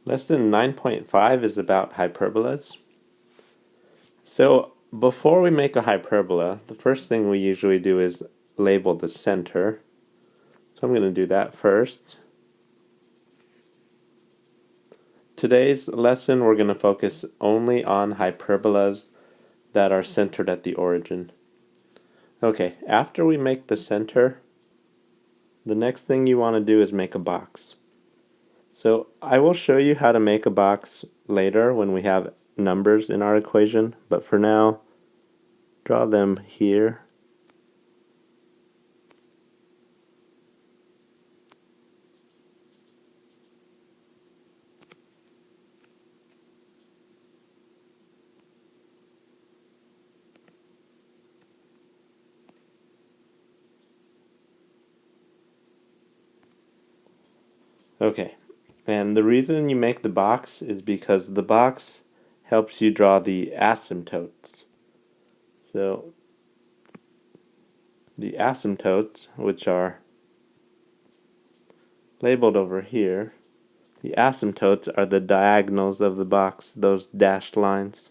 Lesson 9.5 is about hyperbolas. So before we make a hyperbola, the first thing we usually do is label the center. So I'm going to do that first. Today's lesson we're going to focus only on hyperbolas that are centered at the origin. Okay, after we make the center, the next thing you want to do is make a box. So I will show you how to make a box later when we have numbers in our equation, but for now, draw them here. Okay, and the reason you make the box is because the box helps you draw the asymptotes. So the asymptotes, which are labeled over here, the asymptotes are the diagonals of the box, those dashed lines.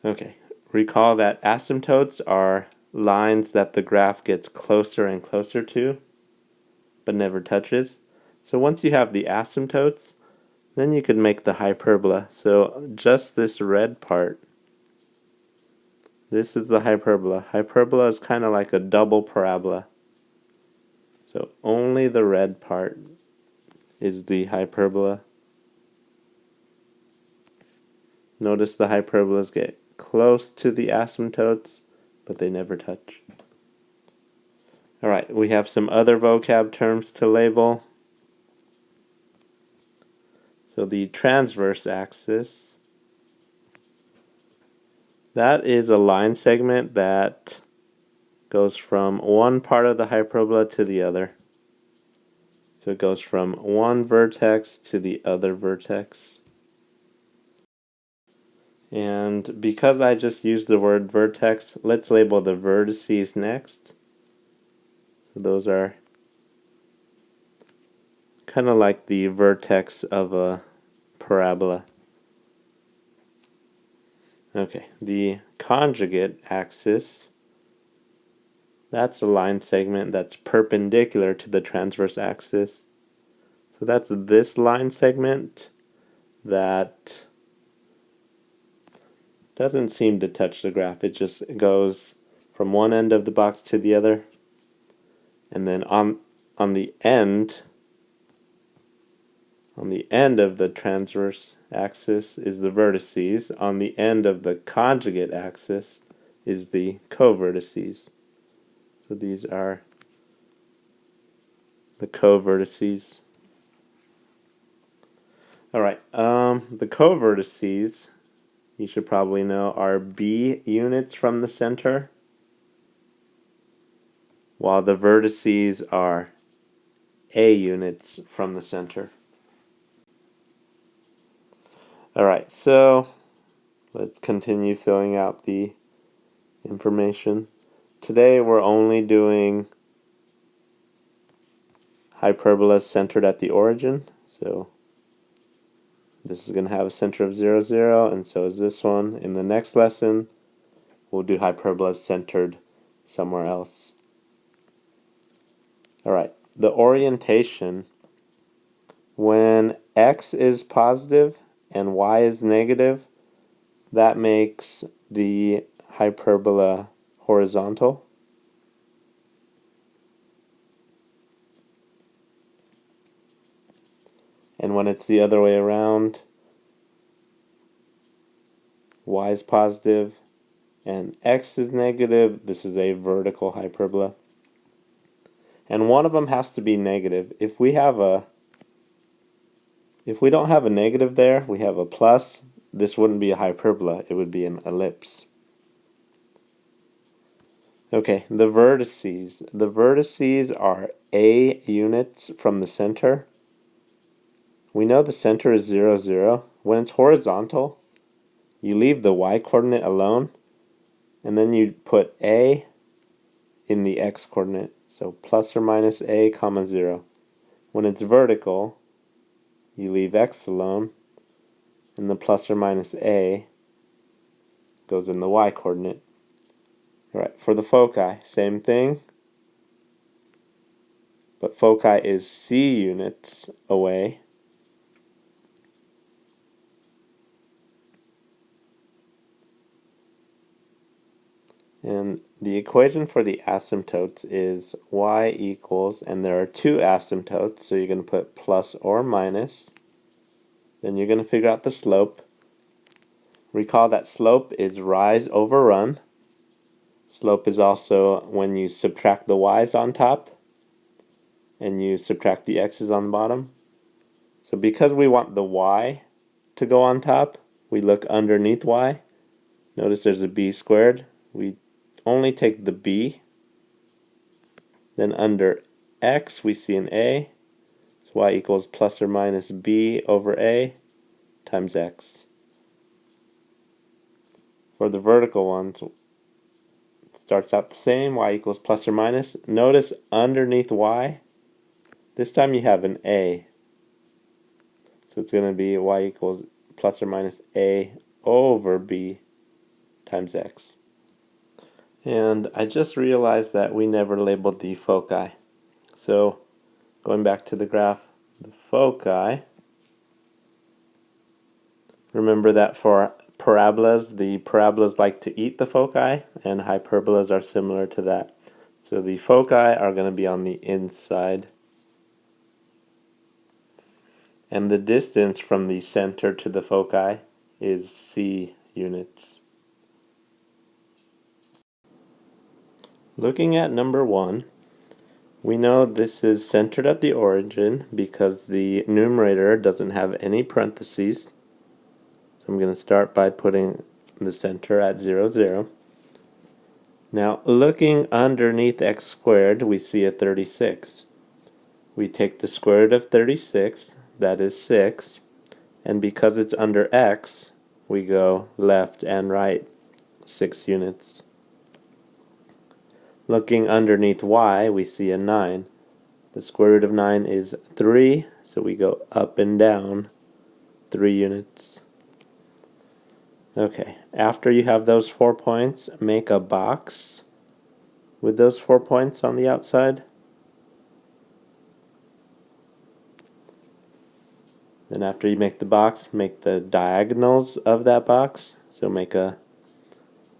Okay, recall that asymptotes are lines that the graph gets closer and closer to, but never touches. So once you have the asymptotes, then you could make the hyperbola. So just this red part, this is the hyperbola. Hyperbola is kind of like a double parabola. So only the red part is the hyperbola. Notice the hyperbolas get close to the asymptotes, but they never touch. Alright, we have some other vocab terms to label. So the transverse axis, that is a line segment that goes from one part of the hyperbola to the other. So it goes from one vertex to the other vertex. And because I just used the word vertex, let's label the vertices next. So those are kind of like the vertex of a parabola. Okay, the conjugate axis, that's a line segment that's perpendicular to the transverse axis. So that's this line segment that doesn't seem to touch the graph. It just goes from one end of the box to the other. And then on the end of the transverse axis is the vertices. On the end of the conjugate axis is the co-vertices. So these are the co-vertices. Alright, the co-vertices, you should probably know, are B units from the center, while the vertices are A units from the center. Alright, so let's continue filling out the information. Today we're only doing hyperbolas centered at the origin. So this is going to have a center of 0, 0, and so is this one. In the next lesson, we'll do hyperbolas centered somewhere else. Alright, the orientation, when x is positive and y is negative, that makes the hyperbola horizontal. And when it's the other way around, y is positive and x is negative, this is a vertical hyperbola. And one of them has to be negative. If we don't have a negative there, we have a plus, this wouldn't be a hyperbola, it would be an ellipse. Okay, the vertices. The vertices are A units from the center. We know the center is 0, 0. When it's horizontal, you leave the y coordinate alone, and then you put A in the x-coordinate. So plus or minus a comma 0. When it's vertical, you leave x alone, and the plus or minus a goes in the y-coordinate. Alright, for the foci, same thing, but foci is c units away. And the equation for the asymptotes is y equals, and there are two asymptotes, so you're going to put plus or minus. Then you're going to figure out the slope. Recall that slope is rise over run. Slope is also when you subtract the y's on top and you subtract the x's on the bottom. So because we want the y to go on top, we look underneath y. Notice there's a b squared. We only take the b. Then under x we see an a. So y equals plus or minus b over a times x. For the vertical ones, it starts out the same, y equals plus or minus. Notice underneath y, this time you have an a. So it's going to be y equals plus or minus a over b times x. And I just realized that we never labeled the foci. So going back to the graph, the foci, remember that for parabolas, the parabolas like to eat the foci, and hyperbolas are similar to that. So the foci are going to be on the inside. And the distance from the center to the foci is c units. Looking at number 1, we know this is centered at the origin because the numerator doesn't have any parentheses. So I'm going to start by putting the center at 0, 0. Now, looking underneath x squared, we see a 36. We take the square root of 36, that is 6, and because it's under x, we go left and right 6 units. Looking underneath y, we see a 9. The square root of 9 is 3, so we go up and down 3 units. Okay, after you have those 4 points, make a box with those 4 points on the outside. Then after you make the box, make the diagonals of that box. So make a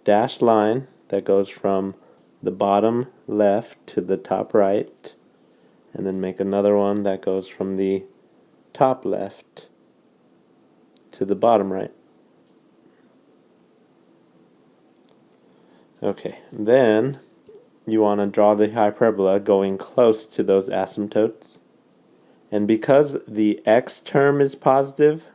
dashed line that goes from the bottom left to the top right, and then make another one that goes from the top left to the bottom right. Okay, then you want to draw the hyperbola going close to those asymptotes. And because the x term is positive,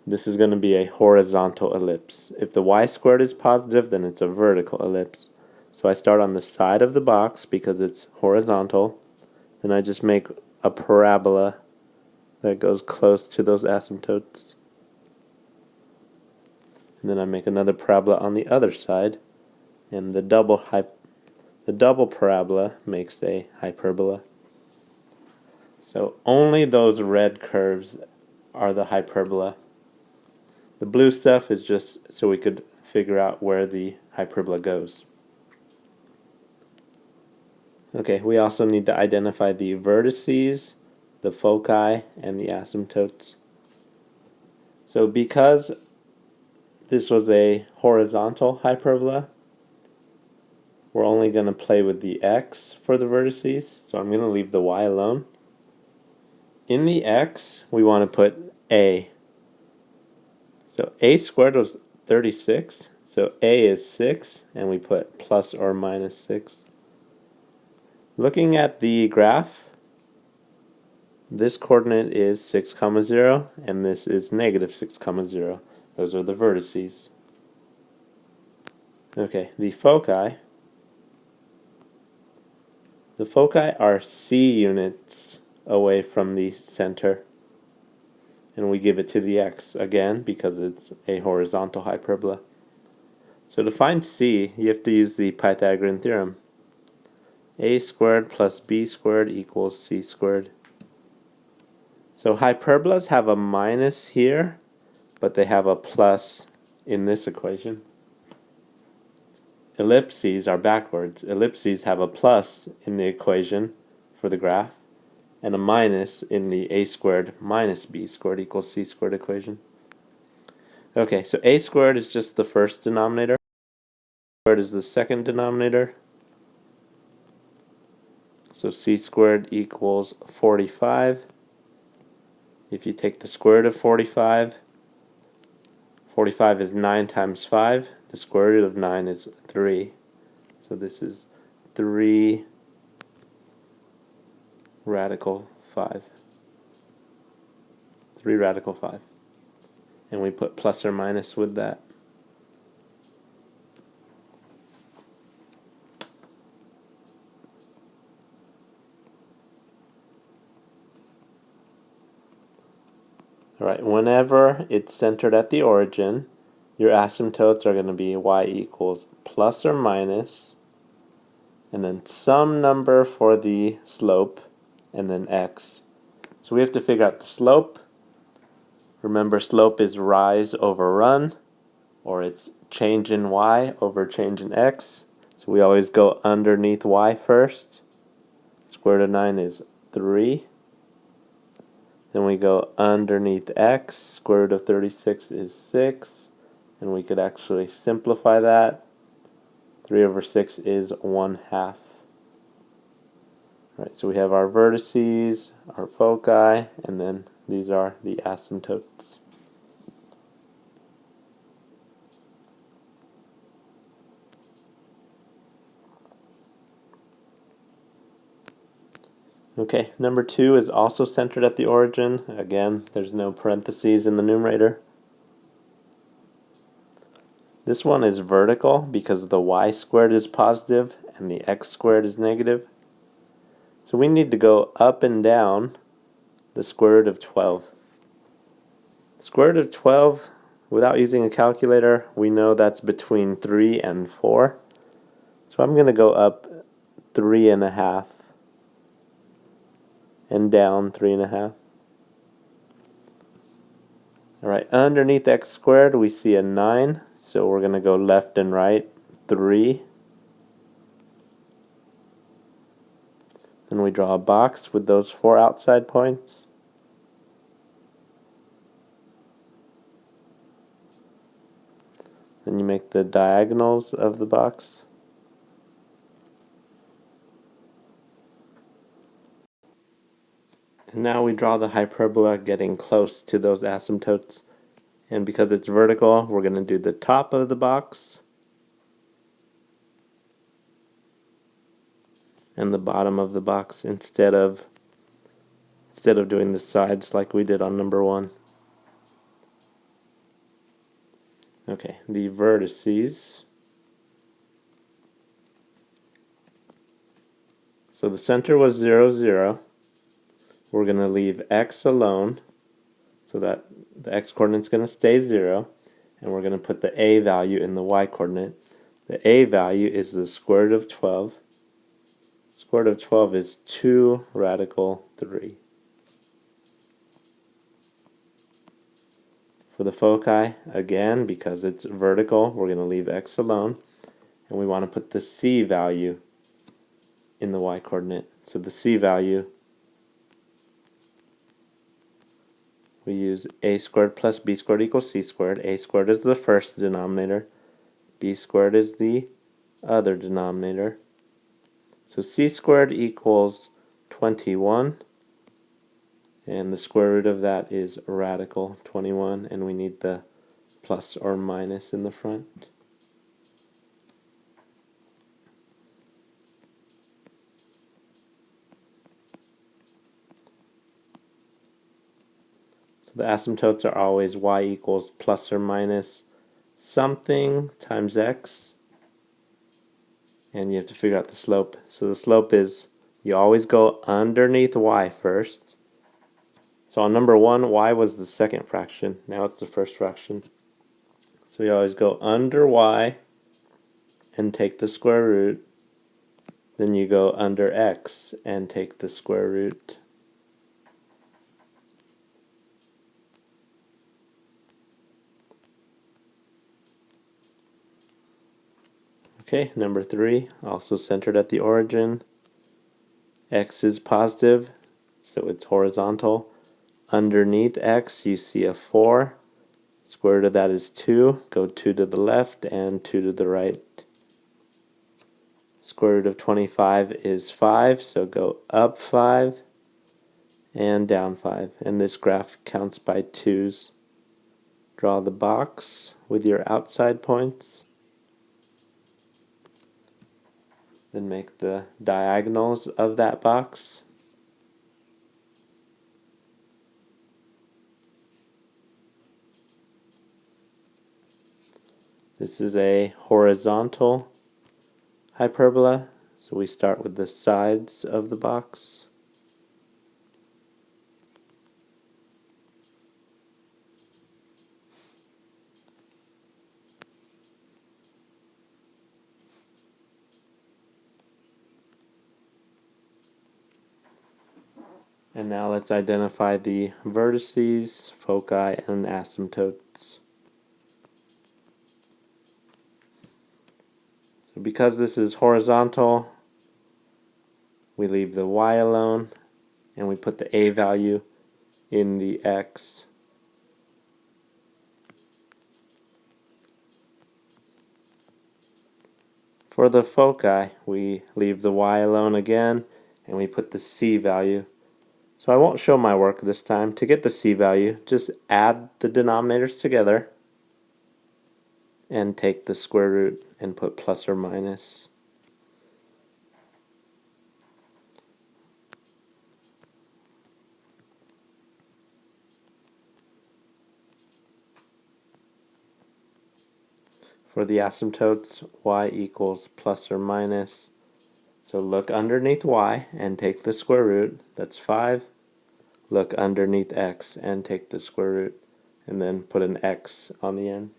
this is going to be a horizontal ellipse. If the y squared is positive, then it's a vertical ellipse. So I start on the side of the box because it's horizontal. Then I just make a parabola that goes close to those asymptotes. And then I make another parabola on the other side. And the double parabola makes a hyperbola. So only those red curves are the hyperbola. The blue stuff is just so we could figure out where the hyperbola goes. Okay, we also need to identify the vertices, the foci, and the asymptotes. So because this was a horizontal hyperbola, we're only going to play with the x for the vertices, so I'm going to leave the y alone. In the x, we want to put a. So a squared was 36, so a is 6, and we put plus or minus 6. Looking at the graph, this coordinate is 6, 0, and this is negative 6, 0. Those are the vertices. Okay, the foci. The foci are c units away from the center. And we give it to the x again because it's a horizontal hyperbola. So to find c, you have to use the Pythagorean Theorem. A squared plus b squared equals c squared. So hyperbolas have a minus here, but they have a plus in this equation. Ellipses are backwards. Ellipses have a plus in the equation for the graph, and a minus in the a squared minus b squared equals c squared equation. Okay, so a squared is just the first denominator. Squared is the second denominator. So c squared equals 45. If you take the square root of 45, 45 is 9 times 5. The square root of 9 is 3. So this is 3 radical 5. 3 radical 5. And we put plus or minus with that. Alright, whenever it's centered at the origin, your asymptotes are going to be y equals plus or minus, and then some number for the slope, and then x. So we have to figure out the slope. Remember, slope is rise over run, or it's change in y over change in x. So we always go underneath y first. Square root of 9 is 3. Then we go underneath x. Square root of 36 is 6. And we could actually simplify that. 3 over 6 is 1/2. Right, so we have our vertices, our foci, and then these are the asymptotes. Okay, number 2 is also centered at the origin. Again, there's no parentheses in the numerator. This one is vertical because the y squared is positive and the x squared is negative. So we need to go up and down the square root of 12. Square root of 12, without using a calculator, we know that's between 3 and 4. So I'm going to go up 3.5 and down 3.5. Alright, underneath x squared we see a 9, so we're going to go left and right 3. Then we draw a box with those 4 outside points. Then you make the diagonals of the box. And now we draw the hyperbola getting close to those asymptotes. And because it's vertical, we're going to do the top of the box and the bottom of the box instead of doing the sides like we did on number 1. Okay, the vertices. So the center was 0, 0. We're going to leave x alone so that the x coordinate is going to stay 0, and we're going to put the a value in the y coordinate. The a value is the square root of 12. Square root of 12 is 2 radical 3. For the foci, again, because it's vertical, we're going to leave x alone, and we want to put the c value in the y coordinate. So the c value, we use a squared plus b squared equals c squared. A squared is the first denominator. B squared is the other denominator. So c squared equals 21. And the square root of that is radical 21. And we need the plus or minus in the front. So the asymptotes are always y equals plus or minus something times x. And you have to figure out the slope. So the slope is, you always go underneath y first. So on number 1, y was the second fraction. Now it's the first fraction. So you always go under y and take the square root. Then you go under x and take the square root. Okay, number 3, also centered at the origin. X is positive, so it's horizontal. Underneath x, you see a 4. Square root of that is 2. Go 2 to the left and 2 to the right. Square root of 25 is 5, so go up 5 and down 5. And this graph counts by 2's. Draw the box with your outside points. Then make the diagonals of that box. This is a horizontal hyperbola, so we start with the sides of the box. And now let's identify the vertices, foci, and asymptotes. So because this is horizontal, we leave the y alone, and we put the a value in the x. For the foci, we leave the y alone again, and we put the c value. So I won't show my work this time. To get the c value, just add the denominators together and take the square root and put plus or minus. For the asymptotes, y equals plus or minus. So look underneath y and take the square root. That's 5. Look underneath x and take the square root, and then put an x on the end.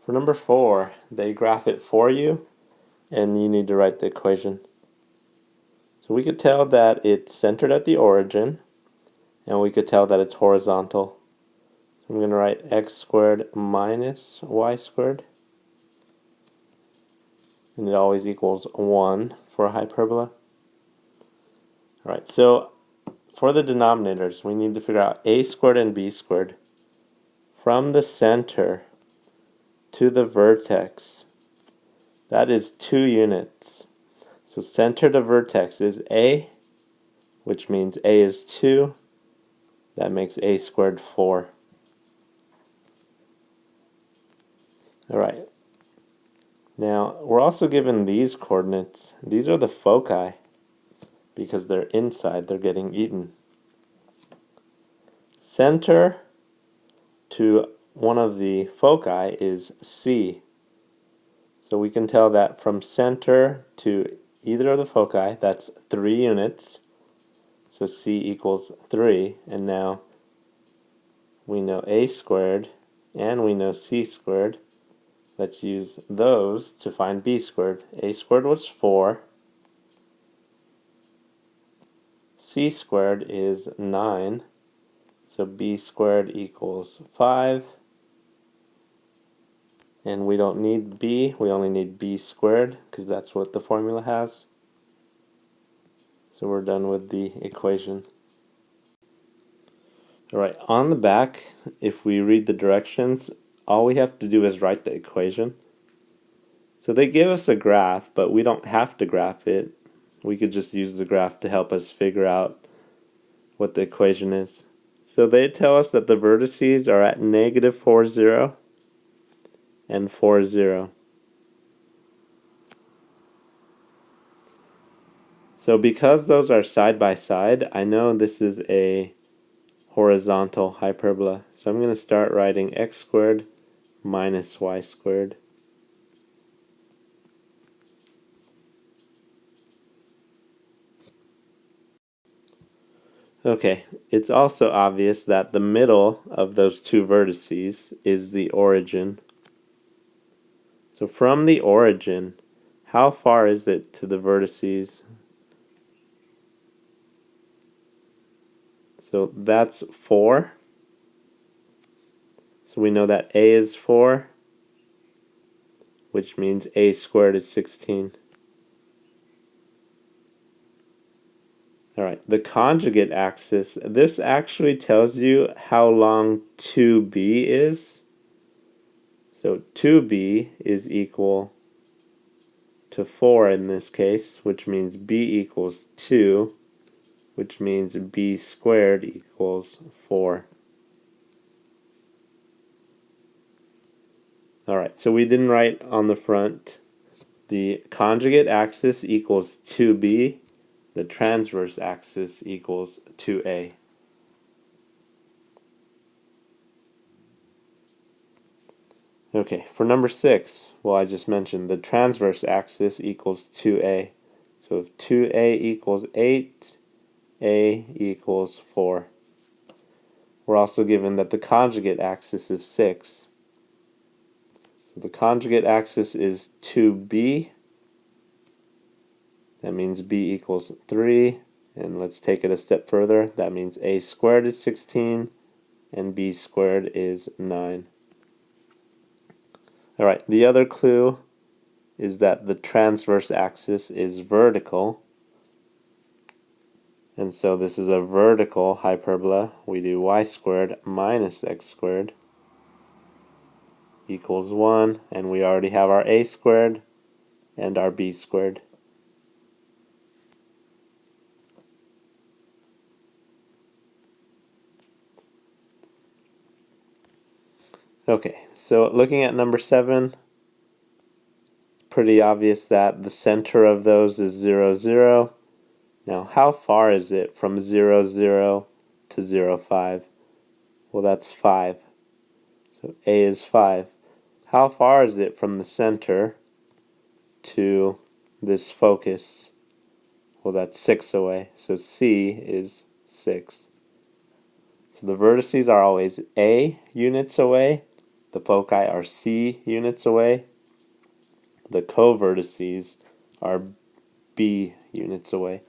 For number 4, they graph it for you, and you need to write the equation. So we could tell that it's centered at the origin, and we could tell that it's horizontal. So I'm going to write x squared minus y squared, and it always equals 1 for a hyperbola. Alright, so for the denominators, we need to figure out a squared and b squared. From the center to the vertex, that is 2 units. So center to vertex is a, which means a is 2. That makes a squared 4. Alright. Now, we're also given these coordinates. These are the foci, because they're inside, they're getting eaten. Center to one of the foci is C. So we can tell that from center to either of the foci, that's 3 units. So C equals 3, and now we know a squared and we know c squared. Let's use those to find b squared. A squared was 4. C squared is 9. So b squared equals 5. And we don't need b, we only need b squared, because that's what the formula has. So we're done with the equation. Alright, on the back, if we read the directions, all we have to do is write the equation. So they give us a graph, but we don't have to graph it. We could just use the graph to help us figure out what the equation is. So they tell us that the vertices are at negative 4, 0 and 4, 0. So because those are side by side, I know this is a horizontal hyperbola. So I'm going to start writing x squared minus y squared. Okay, it's also obvious that the middle of those two vertices is the origin. So from the origin, how far is it to the vertices? So that's 4. So we know that a is 4, which means a squared is 16. Alright, the conjugate axis, this actually tells you how long 2b is. So 2b is equal to 4 in this case, which means b equals 2, which means b squared equals 4. Alright, so we didn't write on the front. The conjugate axis equals 2b. The transverse axis equals 2a. Okay, for number 6, well, I just mentioned the transverse axis equals 2a. So if 2a equals 8, a equals 4. We're also given that the conjugate axis is 6. So the conjugate axis is 2b. That means b equals 3. And let's take it a step further. That means a squared is 16 and b squared is 9. Alright, the other clue is that the transverse axis is vertical. And so this is a vertical hyperbola. We do y squared minus x squared equals 1. And we already have our a squared and our b squared. Okay, so looking at number 7, pretty obvious that the center of those is 0, 0. Now, how far is it from 0, 0 to 0, 5? Well, that's 5. So a is 5. How far is it from the center to this focus? Well, that's 6 away. So c is 6. So the vertices are always a units away. The foci are c units away. The co-vertices are b units away.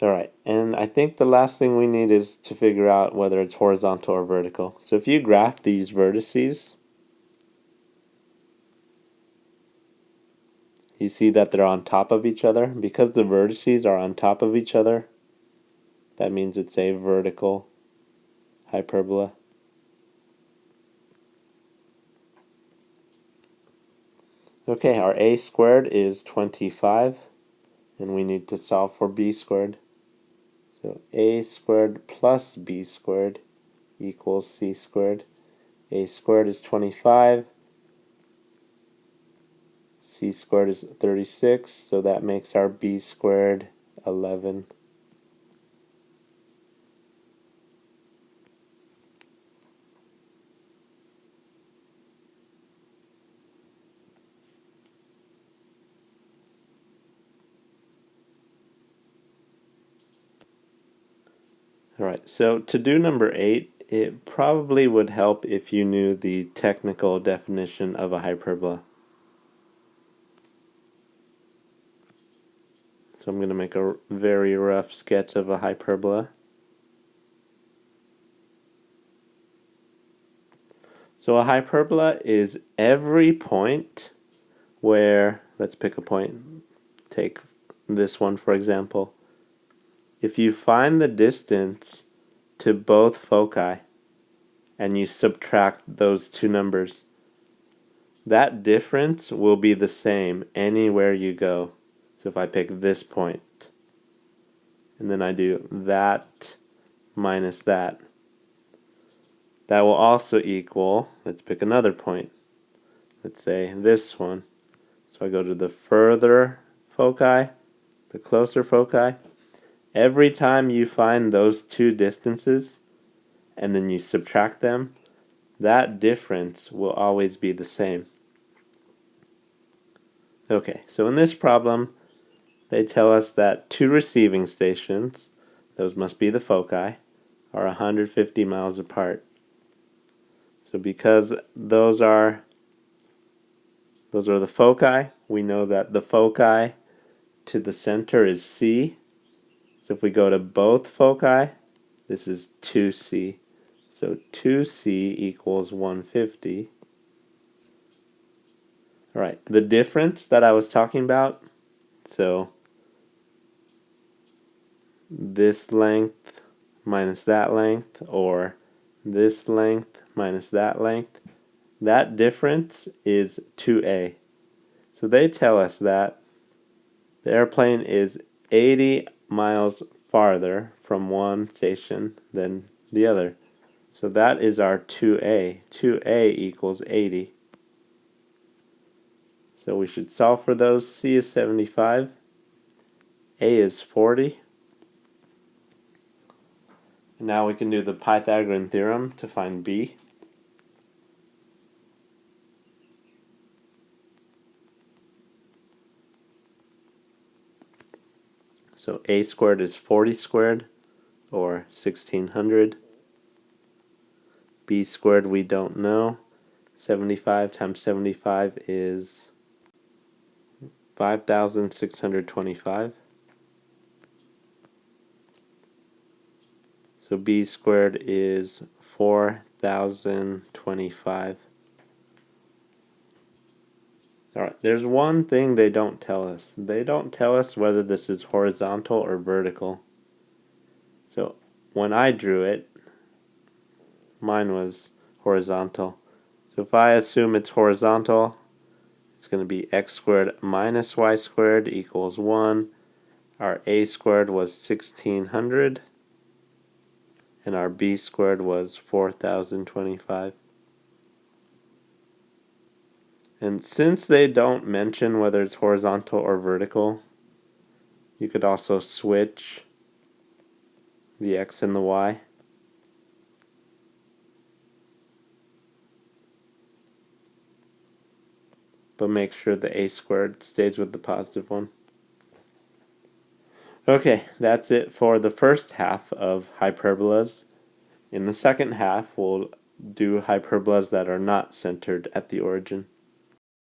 Alright, and I think the last thing we need is to figure out whether it's horizontal or vertical. So if you graph these vertices, you see that they're on top of each other. Because the vertices are on top of each other, that means it's a vertical hyperbola. Okay, our a squared is 25, and we need to solve for b squared. So a squared plus b squared equals c squared. A squared is 25. C squared is 36, so that makes our b squared 11. Alright, so to do number 8, it probably would help if you knew the technical definition of a hyperbola. So I'm going to make a very rough sketch of a hyperbola. So a hyperbola is every point where, let's pick a point, take this one for example. If you find the distance to both foci and you subtract those two numbers, that difference will be the same anywhere you go. So if I pick this point, and then I do that minus that, that will also equal, let's pick another point. Let's say this one. So I go to the further foci, the closer foci. Every time you find those two distances, and then you subtract them, that difference will always be the same. Okay, so in this problem, they tell us that two receiving stations, those must be the foci, are 150 miles apart. So because those are the foci, we know that the foci to the center is C. So if we go to both foci, this is 2C. So 2C equals 150. All right, the difference that I was talking about, so this length minus that length, or this length minus that length, that difference is 2A. So they tell us that the airplane is 80 miles farther from one station than the other. So that is our 2A. 2A equals 80. So we should solve for those. C is 75. A is 40. And now we can do the Pythagorean Theorem to find B. So A squared is 40 squared, or 1600. B squared we don't know. 75 times 75 is 5,625. So B squared is 4,025. Alright, there's one thing they don't tell us. They don't tell us whether this is horizontal or vertical. So when I drew it, mine was horizontal. So if I assume it's horizontal, it's going to be x squared minus y squared equals 1. Our a squared was 1600. And our b squared was 4,025. And since they don't mention whether it's horizontal or vertical, you could also switch the x and the y. But make sure the a squared stays with the positive one. Okay, that's it for the first half of hyperbolas. In the second half, we'll do hyperbolas that are not centered at the origin.